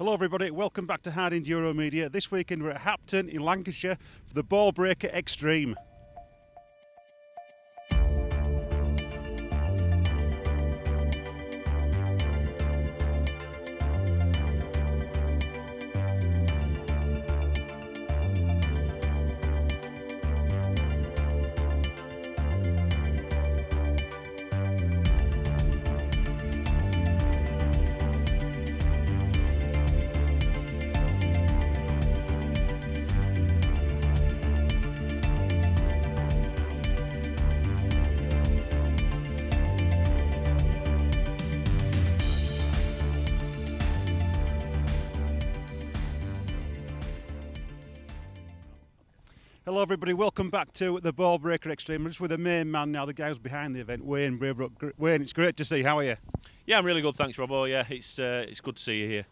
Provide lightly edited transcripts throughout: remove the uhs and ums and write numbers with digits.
Hello everybody, welcome back to Hard Enduro Media. This weekend we're at Hapton in Lancashire for the BallBreaker Extreme. Hello everybody, welcome back to the BallBreaker Extreme. I'm just with the main man now, the guy who's behind the event, Wayne Braybrook. Wayne, it's great to see you. How are you? Yeah, I'm really good, thanks Robbo. Yeah, it's good to see you here.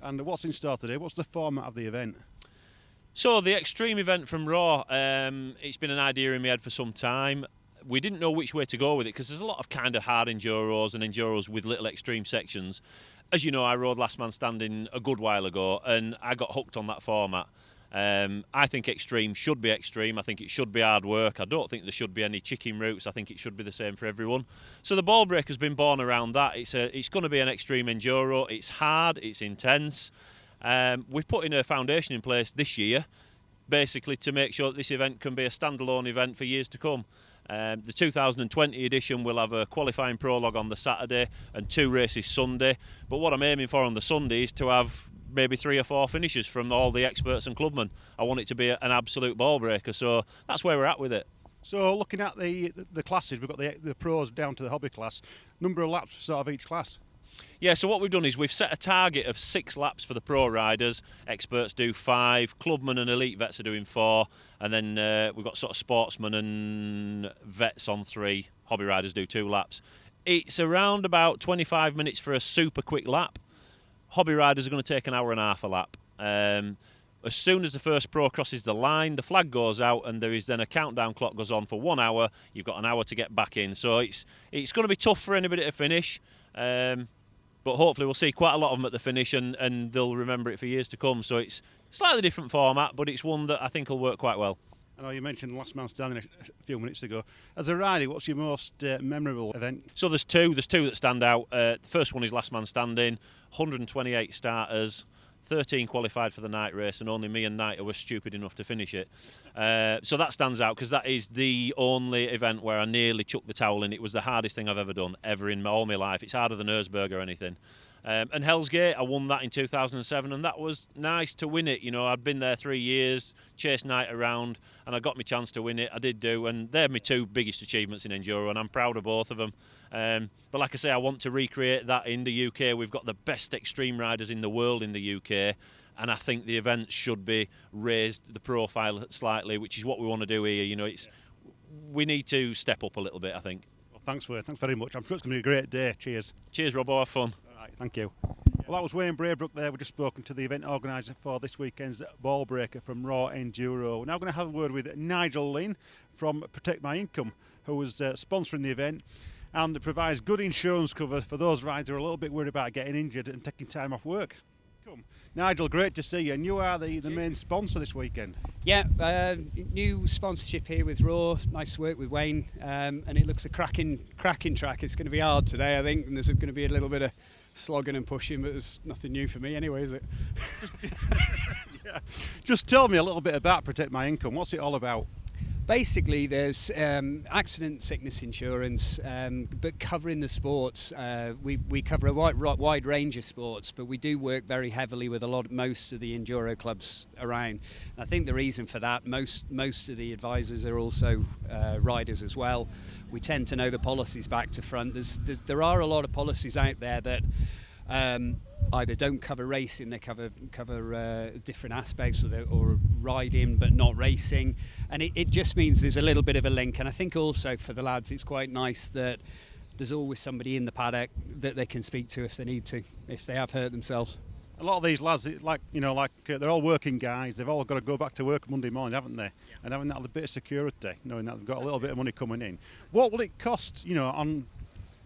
And what's in store today? What's the format of the event? So the Extreme event from RAW, it's been an idea in my head for some time. We didn't know which way to go with it because there's a lot of kind of hard enduros and enduros with little extreme sections. As you know, I rode Last Man Standing a good while ago and I got hooked on that format. I think extreme should be extreme. I think it should be hard work. I don't think there should be any chicken routes. I think it should be the same for everyone. So the BallBreaker's been born around that. It's going to be an extreme enduro. It's hard. It's intense. We're putting a foundation in place this year, basically to make sure that this event can be a standalone event for years to come. The 2020 edition will have a qualifying prologue on the Saturday and 2 races Sunday. But what I'm aiming for on the Sunday is to have maybe 3 or 4 finishes from all the experts and clubmen. I want it to be an absolute BallBreaker, so that's where we're at with it. So looking at the classes, we've got the pros down to the hobby class. Number of laps sort of each class? Yeah, so what we've done is we've set a target of 6 laps for the pro riders. Experts do 5, clubmen and elite vets are doing 4, and then we've got sort of sportsmen and vets on 3. Hobby riders do 2 laps. It's around about 25 minutes for a super quick lap. Hobby riders are going to take an hour and a half a lap. As soon as the first pro crosses the line, the flag goes out and there is then a countdown clock goes on for 1 hour. You've got an hour to get back in. So it's going to be tough for anybody to finish. But hopefully we'll see quite a lot of them at the finish and they'll remember it for years to come. So it's a slightly different format, but it's one that I think will work quite well. I know you mentioned Last Man Standing a few minutes ago. As a rider, what's your most memorable event? So there's two that stand out. The first one is Last Man Standing, 128 starters, 13 qualified for the night race, and only me and Knight were stupid enough to finish it. So that stands out because that is the only event where I nearly chucked the towel in. It was the hardest thing I've ever done, ever in all my life. It's harder than Erzberg or anything. And Hell's Gate, I won that in 2007, and that was nice to win it. You know, I'd been there 3 years, chased Knight around, and I got my chance to win it. I did do, and they're my 2 biggest achievements in enduro, and I'm proud of both of them. But like I say, I want to recreate that in the UK. We've got the best extreme riders in the world in the UK, and I think the event should be raised the profile slightly, which is what we want to do here. You know, we need to step up a little bit, I think. Well, thanks very much. I'm sure it's going to be a great day. Cheers. Cheers, Robbo. Have fun. Thank you. Well, that was Wayne Braybrook there. We've just spoken to the event organiser for this weekend's BallBreaker from RAW Enduro. We're now going to have a word with Nigel Lynn from Protect My Income, who was sponsoring the event and provides good insurance cover for those riders who are a little bit worried about getting injured and taking time off work. Nigel, great to see you, and you are the main sponsor this weekend. Yeah, new sponsorship here with RAW. Nice to work with Wayne, and it looks a cracking track. It's going to be hard today, I think, and there's going to be a little bit of slogging and pushing, but there's nothing new for me anyway, is it? Yeah. Just tell me a little bit about Protect My Income. What's it all about? Basically, there's accident sickness insurance, but covering the sports. We cover a wide range of sports, but we do work very heavily with most of the enduro clubs around. And I think the reason for that, most of the advisors are also riders as well. We tend to know the policies back to front. There are a lot of policies out there that either don't cover racing, they cover different aspects or riding but not racing, and it just means there's a little bit of a link. And I think also for the lads it's quite nice that there's always somebody in the paddock that they can speak to if they need to, if they have hurt themselves. A lot of these lads, they're all working guys. They've all got to go back to work Monday morning, haven't they? Yeah. And having that little bit of security, knowing that they've got a little bit of money coming in. What will it cost, on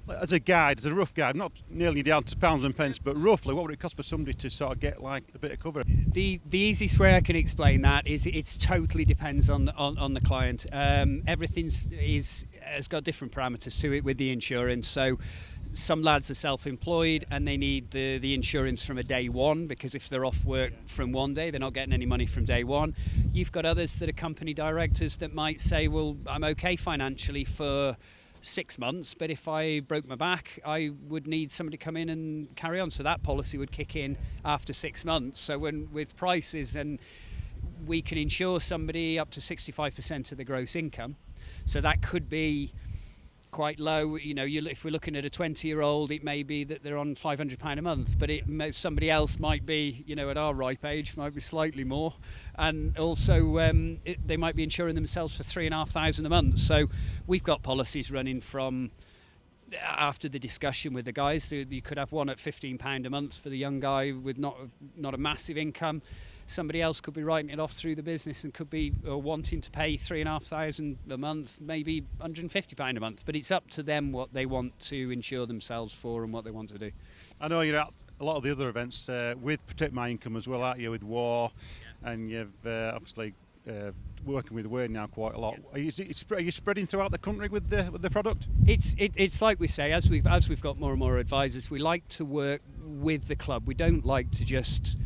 As a guide, as a rough guide, not nearly down to pounds and pence, but roughly, what would it cost for somebody to sort of get like a bit of cover? The easiest way I can explain that is it's totally depends on the client. Everything has got different parameters to it with the insurance. So some lads are self-employed and they need the insurance from a day one, because if they're off work from one day, they're not getting any money from day one. You've got others that are company directors that might say, well, I'm okay financially for 6 months, but if I broke my back, I would need somebody to come in and carry on. So that policy would kick in after 6 months. So when with prices, and we can insure somebody up to 65% of the gross income. So that could be quite low. If we're looking at a 20-year-old, it may be that they're on £500 a month, but somebody else might be, at our ripe age, might be slightly more, and also they might be insuring themselves for £3,500 a month. So we've got policies running from, after the discussion with the guys, you could have one at £15 a month for the young guy with not a massive income. Somebody else could be writing it off through the business and could be wanting to pay £3,500 a month, maybe £150 a month. But it's up to them what they want to insure themselves for and what they want to do. I know you're at a lot of the other events with Protect My Income as well, aren't you, with RAW, and you've obviously working with Wayne now quite a lot. Are you spreading throughout the country with the product? It's like we say, as we've got more and more advisors, we like to work with the club. We don't like to just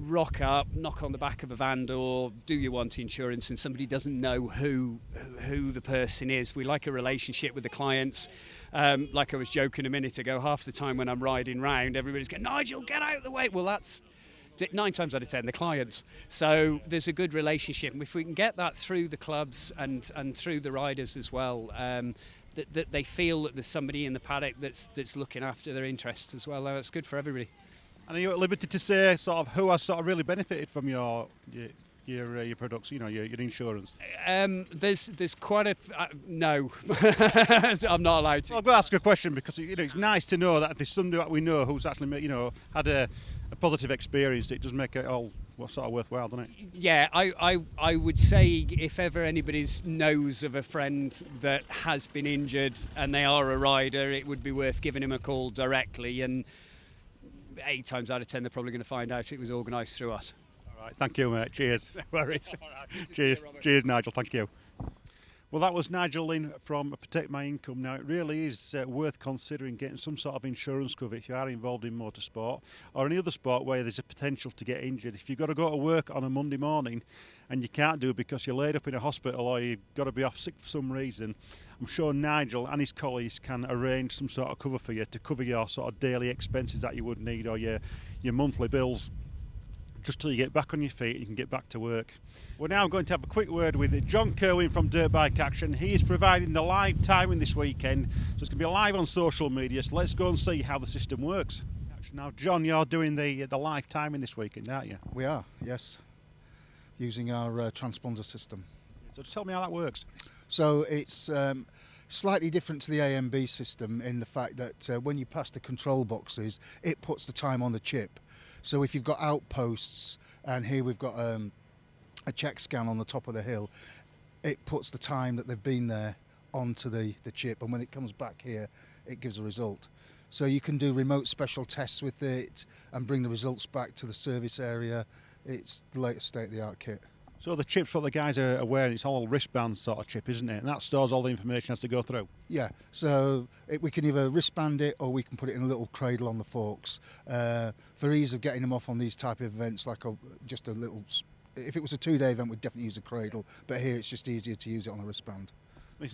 rock up, knock on the back of a van door, do you want insurance, and somebody doesn't know who the person is. We like a relationship with the clients. Like I was joking a minute ago, half the time when I'm riding round, everybody's going, Nigel, get out of the way. Well, that's 9 times out of 10 the clients. So there's a good relationship, and if we can get that through the clubs and through the riders as well, that they feel that there's somebody in the paddock that's looking after their interests as well, that's good for everybody. And are you at liberty to say sort of who has sort of really benefited from your products, your insurance? There's quite a no. I'm not allowed to. Well, I've got to ask a question because it's nice to know that if there's somebody that we know who's actually had a positive experience. It does make it all sort of worthwhile, doesn't it? Yeah, I would say if ever anybody knows of a friend that has been injured and they are a rider, it would be worth giving him a call directly, and 8 times out of 10 they're probably going to find out it was organised through us. All right, thank you, mate. Cheers. No worries. Cheers, Nigel. Thank you. Well, that was Nigel Lynn from Protect My Income. Now, it really is worth considering getting some sort of insurance cover if you are involved in motorsport or any other sport where there's a potential to get injured. If you've got to go to work on a Monday morning and you can't do it because you're laid up in a hospital or you've got to be off sick for some reason, I'm sure Nigel and his colleagues can arrange some sort of cover for you to cover your sort of daily expenses that you would need, or your monthly bills, just till you get back on your feet and you can get back to work. We're now going to have a quick word with John Kerwin from Dirt Bike Action. He is providing the live timing this weekend, so it's going to be live on social media, so let's go and see how the system works. Now, John, you're doing the live timing this weekend, aren't you? We are, yes, using our transponder system. So just tell me how that works. So it's slightly different to the AMB system in the fact that when you pass the control boxes, it puts the time on the chip. So if you've got outposts, and here we've got a check scan on the top of the hill, it puts the time that they've been there onto the chip, and when it comes back here, it gives a result. So you can do remote special tests with it and bring the results back to the service area. It's the latest state-of-the-art kit. So the chip's what the guys are wearing, it's all wristband sort of chip, isn't it? And that stores all the information as to go through? Yeah, so we can either wristband it or we can put it in a little cradle on the forks. For ease of getting them off on these type of events, like just a little... If it was a 2-day event, we'd definitely use a cradle, but here it's just easier to use it on a wristband.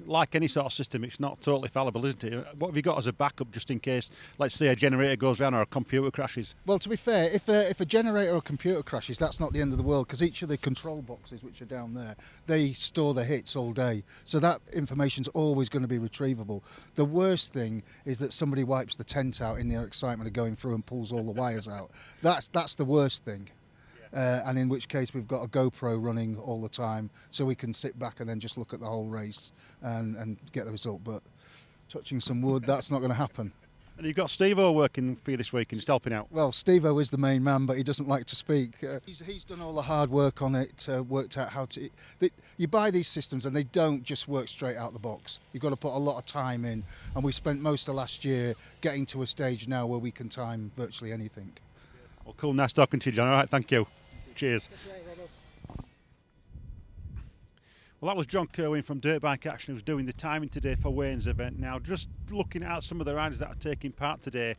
Like any sort of system, it's not totally fallible, isn't it? What have you got as a backup just in case, let's say, a generator goes down or a computer crashes? Well, to be fair, if a generator or a computer crashes, that's not the end of the world, because each of the control boxes, which are down there, they store the hits all day. So that information's always going to be retrievable. The worst thing is that somebody wipes the tent out in their excitement of going through and pulls all the wires out. That's the worst thing. And in which case we've got a GoPro running all the time, so we can sit back and then just look at the whole race and get the result. But touching some wood, that's not going to happen. And you've got Steve-O working for you this week and just helping out. Well, Steve-O is the main man, but he doesn't like to speak. He's done all the hard work on it, worked out how to... You buy these systems and they don't just work straight out the box. You've got to put a lot of time in, and we spent most of last year getting to a stage now where we can time virtually anything. Well, cool, nice talking to you, John. All right, thank you. Cheers. Well, that was John Kerwin from Dirt Bike Action, who's doing the timing today for Wayne's event. Now, just looking at some of the riders that are taking part today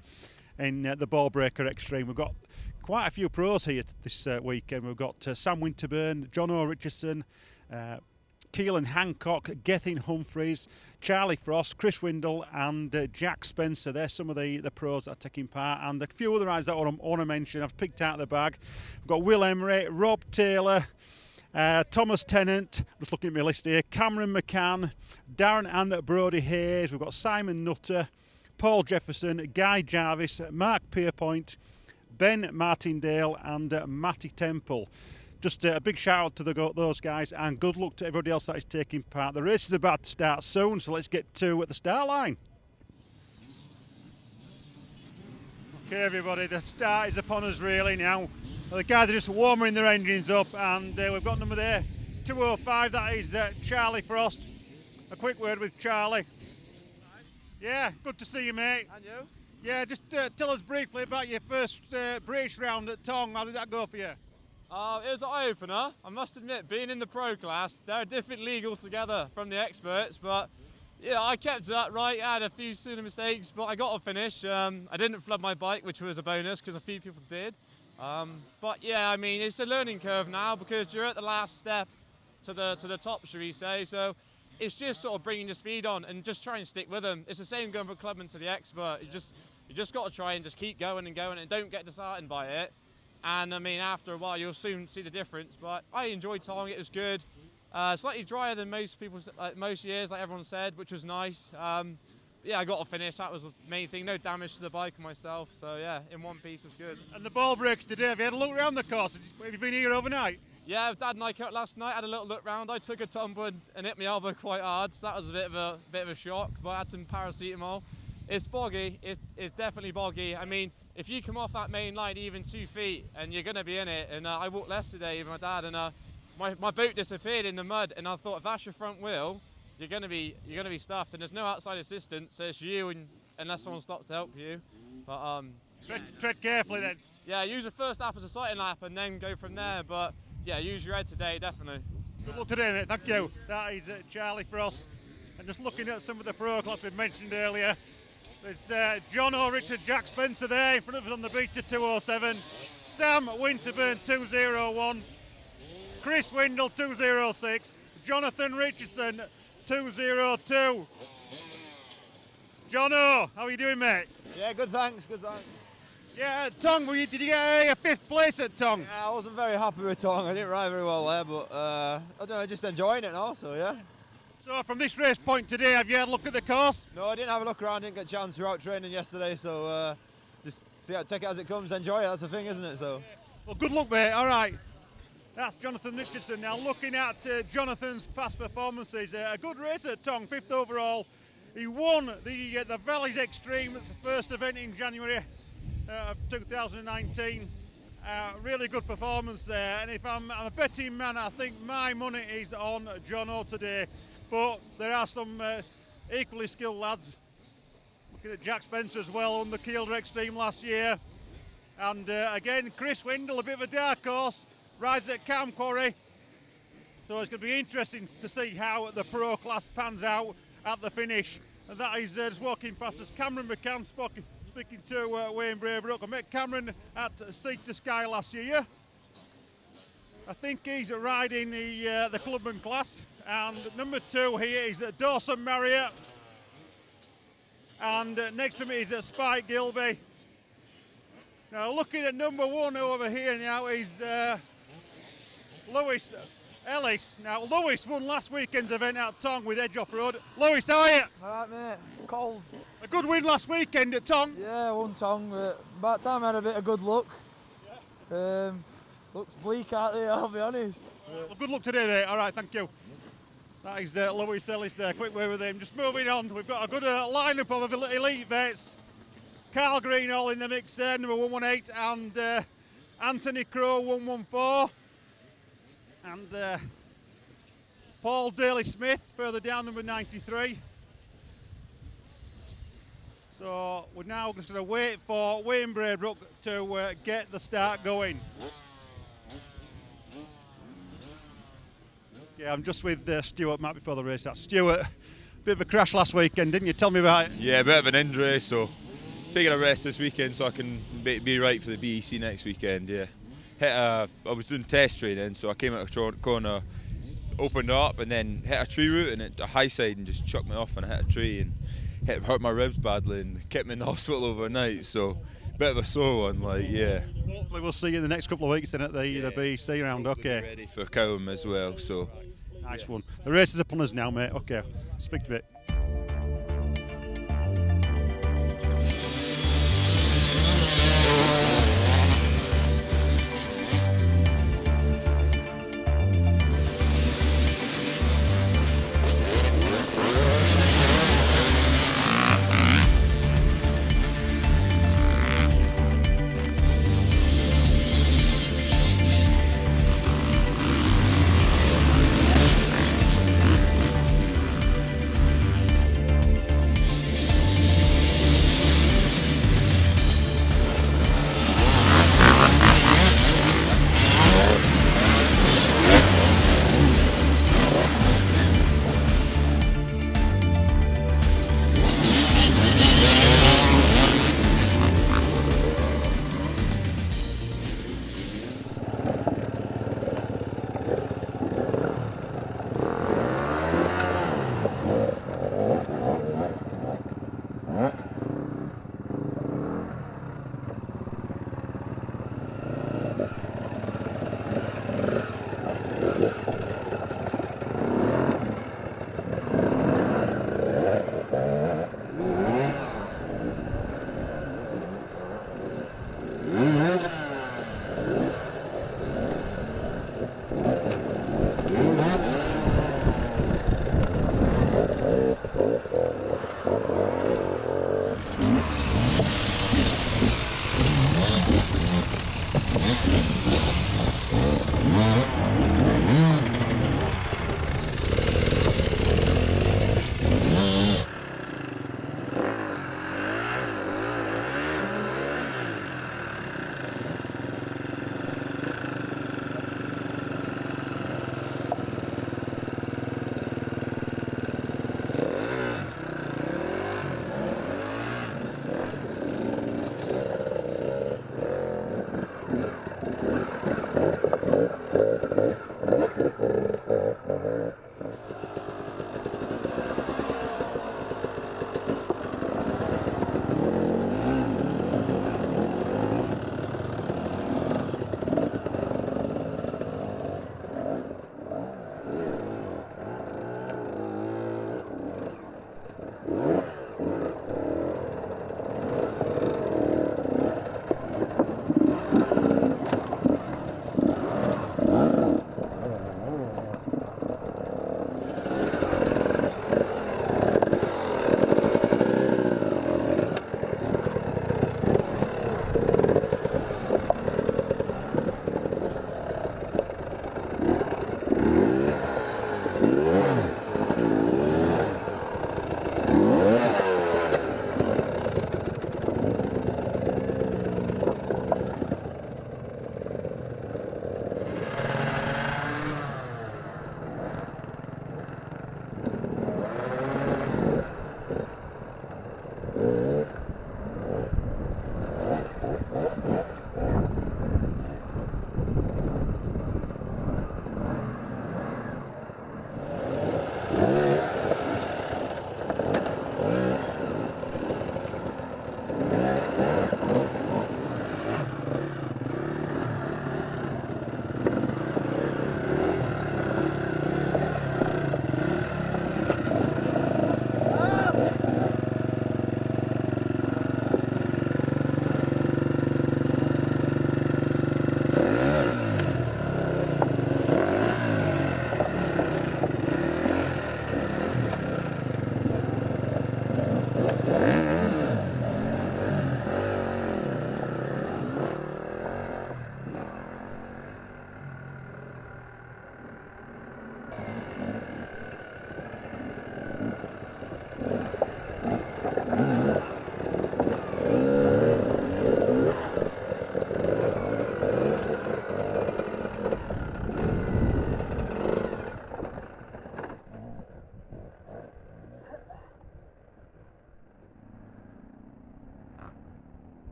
in the BallBreaker Extreme, we've got quite a few pros here this weekend. We've got Sam Winterburn, John O'Richardson, Keelan Hancock, Gethin Humphreys, Charlie Frost, Chris Windle and Jack Spencer. They're some of the pros that are taking part, and a few other riders that I want to mention I've picked out of the bag. We've got Will Emery, Rob Taylor, Thomas Tennant, just looking at my list here, Cameron McCann, Darren and Brodie Hayes, we've got Simon Nutter, Paul Jefferson, Guy Jarvis, Mark Pierpoint, Ben Martindale and Matty Temple. Just a big shout out to those guys, and good luck to everybody else that is taking part. The race is about to start soon, so let's get to at the start line. Okay everybody, the start is upon us really now. The guys are just warming their engines up, and we've got number there, 205, that is Charlie Frost. A quick word with Charlie. Yeah, good to see you, mate. And you? Yeah, just tell us briefly about your first British round at Tong. How did that go for you? It was an eye-opener. I must admit, being in the pro class, they're a different league altogether from the experts, but yeah, I kept that right. I had a few silly mistakes, but I got a finish. I didn't flood my bike, which was a bonus because a few people did. But yeah, I mean, it's a learning curve now because you're at the last step to the top, shall we say. So it's just sort of bringing your speed on and just try and stick with them. It's the same going from clubman to the expert. You just got to try and just keep going and going and don't get disheartened by it. And I mean, after a while, you'll soon see the difference. But I enjoyed Tong. It was good. Slightly drier than most people, most years, like everyone said, which was nice. Yeah, I got a finish. That was the main thing. No damage to the bike and myself. So yeah, in one piece was good. And the BallBreaker today, have you had a look around the course? Have you been here overnight? Yeah, Dad and I came out last night, had a little look round. I took a tumble and hit my elbow quite hard, so that was a bit of a shock. But I had some paracetamol. It's boggy. It's definitely boggy. I mean, if you come off that main line even 2 feet, and you're going to be in it. And I walked less today with my dad, and my boot disappeared in the mud. And I thought, if that's your front wheel, you're going to be stuffed. And there's no outside assistance, so it's you, and unless someone stops to help you. But tread carefully then. Yeah, use the first lap as a sighting lap, and then go from there. But yeah, use your head today, definitely. Good luck today, mate. Thank you. That is Charlie Frost. And just looking at some of the pro class we mentioned earlier, there's John O'Richard, Jack Spencer there in front of us on the beach at 207. Sam Winterburn 201. Chris Windle 206. Jonathan Richardson 202. Jono, how are you doing, mate? Yeah, good thanks, good thanks. Yeah, Tong, did you get a 5th place at Tong? Yeah, I wasn't very happy with Tong. I didn't ride very well there, but I don't know, just enjoying it now, so yeah. So from this race point today, have you had a look at the course? No, I didn't have a look around, didn't get a chance throughout training yesterday, so just take it as it comes, enjoy it, that's the thing, isn't it? So. Well, good luck, mate, all right. That's Jonathan Richardson. Now looking at Jonathan's past performances, a good race at Tong, 5th overall. He won the Valleys Extreme, the first event in January of 2019. Really good performance there, and if I'm a betting man, I think my money is on Jono today. But there are some equally skilled lads. Looking at Jack Spencer as well on the Kielder Extreme last year. And again, Chris Windle, a bit of a dark horse, rides at Cam Quarry. So it's going to be interesting to see how the pro class pans out at the finish. And that is just walking past us, Cameron McCann speaking to Wayne Braybrook. I met Cameron at Seat to Sky last year. I think he's riding the clubman class. And number 2 here is Dawson Marriott. And next to me is Spike Gilby. Now looking at number 1 over here now is Lewis Ellis. Now Lewis won last weekend's event at Tong with Edge Off Road. Lewis, how are you? Alright mate, cold. A good win last weekend at Tong. Yeah, won Tong, but about time I had a bit of good luck. Looks bleak out there, I'll be honest. Well, good luck today, mate. All right, thank you. That is Lewis Ellis, quick word with him. Just moving on, we've got a good lineup of elite vets. Carl Green all in the mix there, number 118, and Anthony Crowe 114, and Paul Daly-Smith further down, number 93. So we're now just going to wait for Wayne Braybrook to get the start going. Yeah, I'm just with Stuart Matt before the race. That's Stuart. Bit of a crash last weekend, didn't you? Tell me about it. Yeah, a bit of an injury, so taking a rest this weekend so I can be right for the BEC next weekend. Yeah, I was doing test training, so I came out of corner, opened up, and then hit a tree root and a high side and just chucked me off and I hit a tree and hurt my ribs badly and kept me in the hospital overnight. So bit of a sore one, like, yeah. Hopefully we'll see you in the next couple of weeks then at the BEC round. Okay. Ready for Cowham as well. So nice one. The race is upon us now, mate. Okay. Speak to it.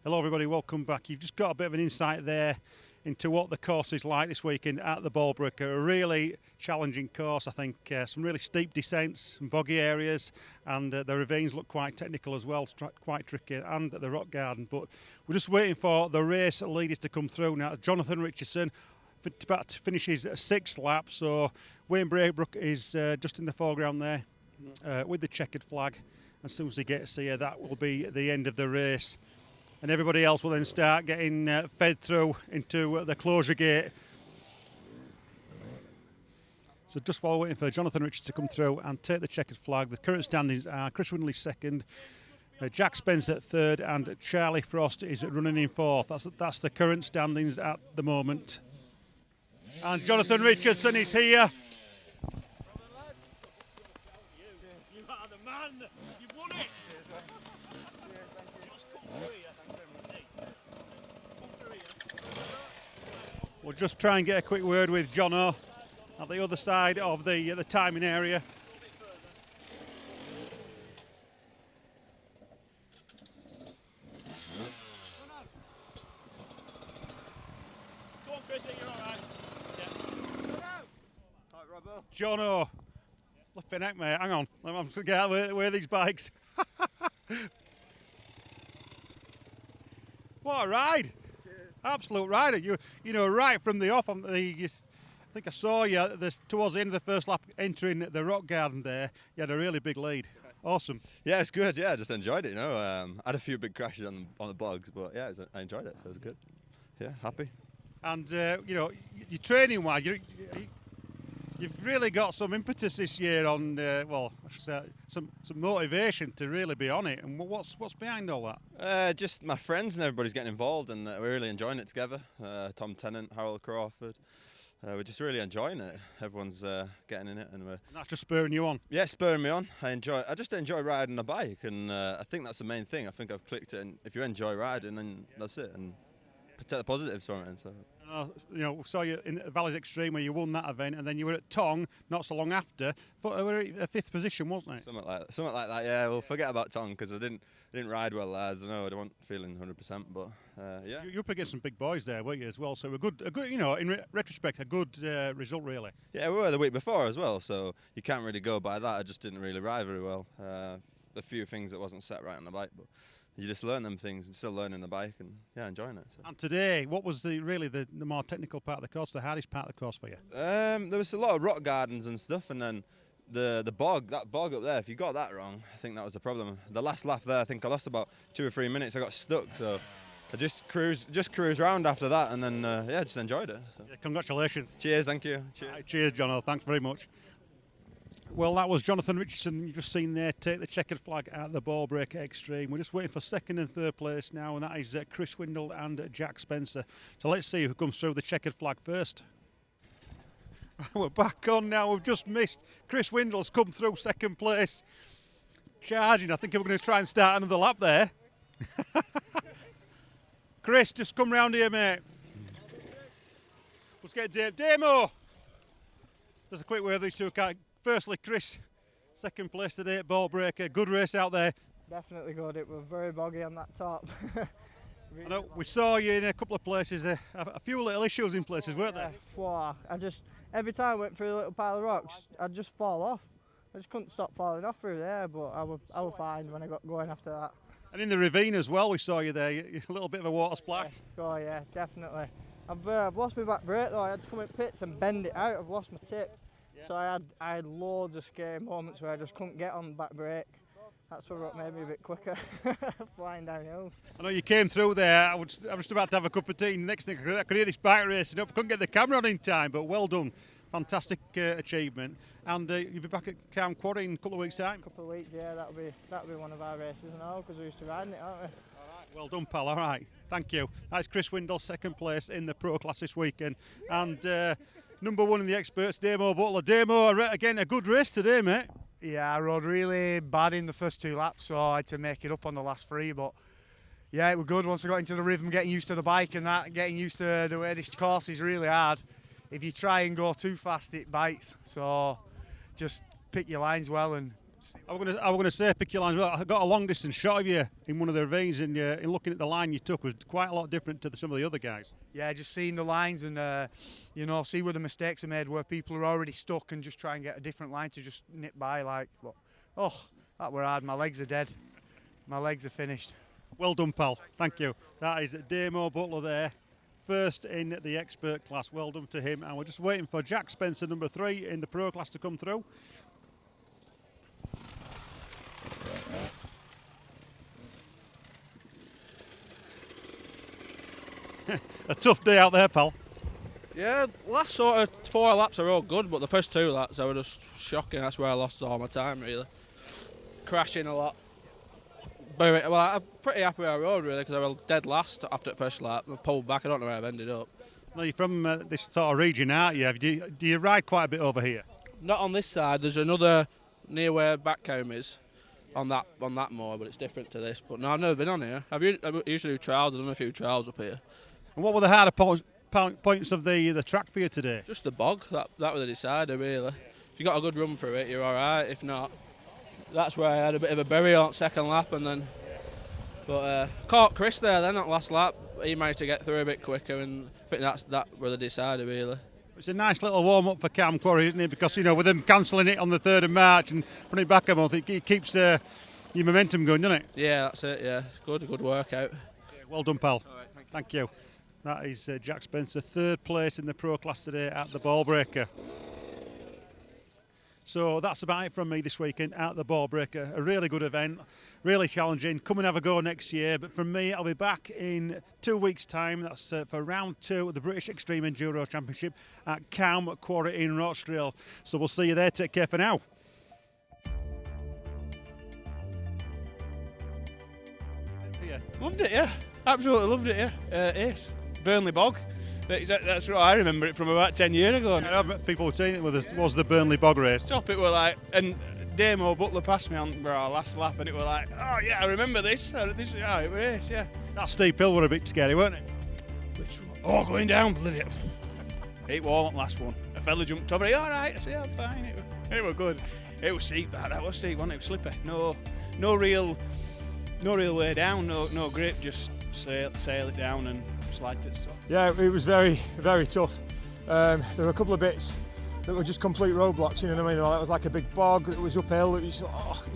Hello everybody, welcome back. You've just got a bit of an insight there into what the course is like this weekend at the BallBreaker. A really challenging course, I think. Some really steep descents, some boggy areas, and the ravines look quite technical as well, quite tricky, and the rock garden. But we're just waiting for the race leaders to come through now. Jonathan Richardson about to finish his sixth lap, so Wayne Braybrook is just in the foreground there with the checkered flag. As soon as he gets here, that will be the end of the race. And everybody else will then start getting fed through into the closure gate. So just while we're waiting for Jonathan Richards to come through and take the checkered flag, the current standings are Chris Windley second, Jack Spencer third, and Charlie Frost is running in fourth. That's the current standings at the moment. And Jonathan Richardson is here. You are the man. You've won it. We'll just try and get a quick word with Jono at the other side of the timing area. Go on, Chris, you're all right. Right, Robbo. Jono, flipping heck, mate. Hang on, I'm going to get out of the way of these bikes. What a ride! Absolute rider. You know, right from the off. I think I saw you towards the end of the first lap entering the rock garden there. You had a really big lead. Awesome. Yeah, it's good. Yeah, I just enjoyed it. You know, I had a few big crashes on the bogs, but yeah, I enjoyed it. So it was good. Yeah, happy. And you know, your training wise, you've really got some impetus this year on some motivation to really be on it. And what's behind all that? Just my friends and everybody's getting involved, and we're really enjoying it together. Tom Tennant, Harold Crawford. We're just really enjoying it. Everyone's getting in it, and that's just spurring you on. Yeah, spurring me on. I just enjoy riding a bike, and I think that's the main thing. I think I've clicked it, and if you enjoy riding, then that's it. And take the positives from it. So. You know, we saw you in Valleys Extreme where you won that event, and then you were at Tong not so long after. But we were a fifth position, wasn't it? Something like that. Yeah, we'll forget about Tong because I didn't ride well, lads. I know I wasn't feeling 100%, but yeah. You up against some big boys there, weren't you, as well? So a good, you know, in retrospect, a good result, really. Yeah, we were the week before as well, so you can't really go by that. I just didn't really ride very well. A few things that wasn't set right on the bike, but. You just learn them things and still learning the bike and yeah, enjoying it. So. And today, what was the more technical part of the course, the hardest part of the course for you? There was a lot of rock gardens and stuff, and then the bog, that bog up there. If you got that wrong, I think that was the problem. The last lap there, I think I lost about 2 or 3 minutes. I got stuck, so I just cruised around after that, and then yeah, just enjoyed it. So. Yeah, congratulations. Cheers, thank you. Cheers, cheers, Jono. Thanks very much. Well, that was Jonathan Richardson, you've just seen there, take the checkered flag at the BallBreaker Extreme. We're just waiting for second and third place now, and that is Chris Windle and Jack Spencer. So let's see who comes through the checkered flag first. We're back on now, we've just missed. Chris Windle's come through second place. Charging, I think we're going to try and start another lap there. Chris, just come round here, mate. Let's get Dave. Damo! Just a quick word of these two guys. Firstly, Chris, second place today at BallBreaker. Good race out there. Definitely good. It was very boggy on that top. I know we saw you in a couple of places, a few little issues in places, weren't there? Wow. Every time I went through a little pile of rocks, I'd just fall off. I just couldn't stop falling off through there, but I was fine when I got going after that. And in the ravine as well, we saw you there, a little bit of a water splash. Oh yeah, definitely. I've lost my back brake though. I had to come in pits and bend it out. I've lost my tip, so I had loads of scary moments where I just couldn't get on the back brake. That's what made me a bit quicker, flying downhill. I know you came through there. I was just about to have a cup of tea. And the next thing I could hear this bike racing up. Couldn't get the camera on in time, but well done. Fantastic achievement. And you'll be back at Calm Quarry in a couple of weeks' time. A couple of weeks, yeah. That'll be one of our races and all, because we used to ride in it, aren't we? Well done, pal. All right. Thank you. That's Chris Windle, second place in the Pro Class this weekend. And number one in the experts, Damo Butler. Damo, again, a good race today, mate. Yeah, I rode really bad in the first 2 laps, so I had to make it up on the last 3. But yeah, it was good once I got into the rhythm, getting used to the bike and that, getting used to the way this course is really hard. If you try and go too fast, it bites. So just pick your lines well. And I was going to say pick your lines well. I got a long distance shot of you in one of the ravines, and in looking at the line you took was quite a lot different to some of the other guys. Yeah, just seeing the lines and see where the mistakes are made, where people are already stuck, and just try and get a different line to just nip by. But that were hard. My legs are dead. My legs are finished. Well done, pal. Thank you. That is Damo Butler there, first in the expert class. Well done to him. And we're just waiting for Jack Spencer, number 3 in the pro class, to come through. A tough day out there, pal. Yeah, last sort of 4 laps are all good, but the first 2 laps I were just shocking. That's where I lost all my time, really. Crashing a lot. But, well, I'm pretty happy where I rode, really, because I was dead last after the first lap. I pulled back. I don't know where I've ended up. Well, you're from this sort of region, aren't you? Do you ride quite a bit over here? Not on this side. There's another near where Backcomb is on that moor, but it's different to this. But no, I've never been on here. I usually do trials. I've done a few trials up here. And what were the harder points of the track for you today? Just the bog. That was the decider, really. If you got a good run through it, you're all right. If not, that's where I had a bit of a bury on second lap, and then. But caught Chris there then at last lap. He managed to get through a bit quicker, and I think that was the decider, really. It's a nice little warm-up for Calm Quarry, isn't it? Because, with them cancelling it on the 3rd of March and putting it back a month, it keeps your momentum going, doesn't it? Yeah, that's it, yeah. It's good workout. Yeah, well done, pal. All right, thank you. That is Jack Spencer, 3rd place in the pro class today at the BallBreaker. So that's about it from me this weekend at the BallBreaker. A really good event, really challenging. Come and have a go next year. But from me, I'll be back in 2 weeks' time. That's for round 2 of the British Extreme Enduro Championship at Calm Quarry in Rochdale. So we'll see you there. Take care for now. Loved it, yeah. Absolutely loved it, yeah. Ace. Burnley Bog. That's what I remember it from about 10 years ago. Yeah, people were saying it was the Burnley Bog race. Top, it were like, and Damo Butler passed me on our last lap, and it were like, oh yeah, I remember this. It was Ace, yeah. That steep hill were a bit scary, weren't it? Which one? Oh, going down, bloody. It wasn't last one. A fella jumped over it. All right, I said, I'm fine. It was good. It was steep. That was steep, wasn't it? It was slippery. No real way down. No grip. Just sail it down and slide it. Stuff. Yeah, it was very, very tough. There were a couple of bits that were just complete roadblocks. You know what I mean? It was like a big bog that was uphill. It was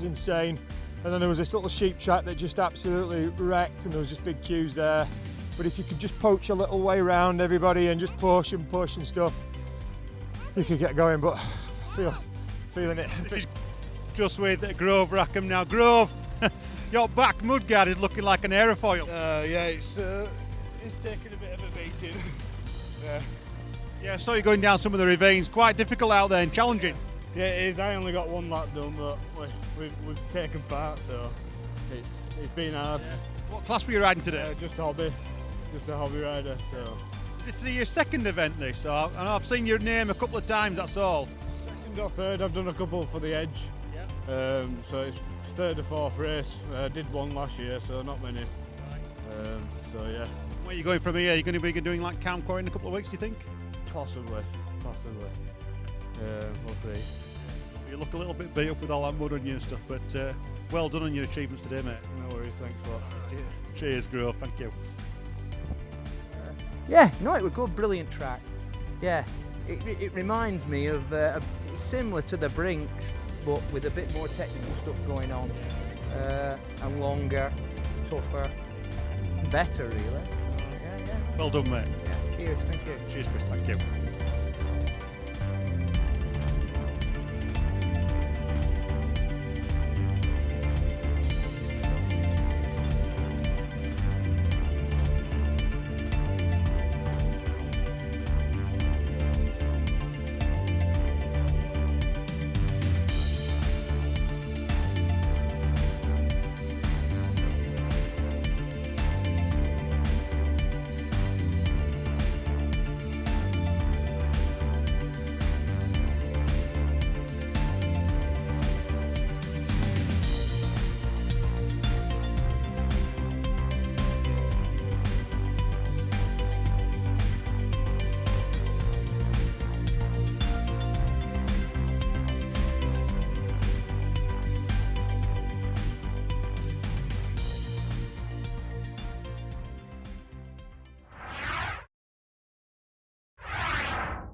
insane. And then there was this little sheep track that just absolutely wrecked, and there was just big queues there. But if you could just poach a little way around everybody and just push and stuff, you could get going. But feeling it. This is just with Grove Rackham now. Grove, your back mudguard is looking like an aerofoil. Yeah, it's taking a bit of a beating. Yeah, I saw you going down some of the ravines. Quite difficult out there and challenging. Yeah, it is. I only got 1 lap done, but we've taken part, so it's been hard. Yeah. What class were you riding today? Just hobby, just a hobby rider. So it's your second event, this. So I've seen your name a couple of times. That's all. Second or third. I've done a couple for the Edge. Yeah. So it's 3rd or 4th race. I did 1 last year, so not many. Right. So yeah. Where are you going from here? Are you going to be doing like Calm Quarry in a couple of weeks, do you think? Possibly. We'll see. You look a little bit beat up with all that mud on you and stuff, but well done on your achievements today, mate. No worries, thanks a lot. Cheers, Grove, thank you. Yeah, no, it was good, brilliant track. Yeah, it reminds me of, it's similar to the Brinks, but with a bit more technical stuff going on, and longer, tougher, better really. Yeah. Well done, mate. Yeah, cheers, thank you. Cheers, Chris, thank you.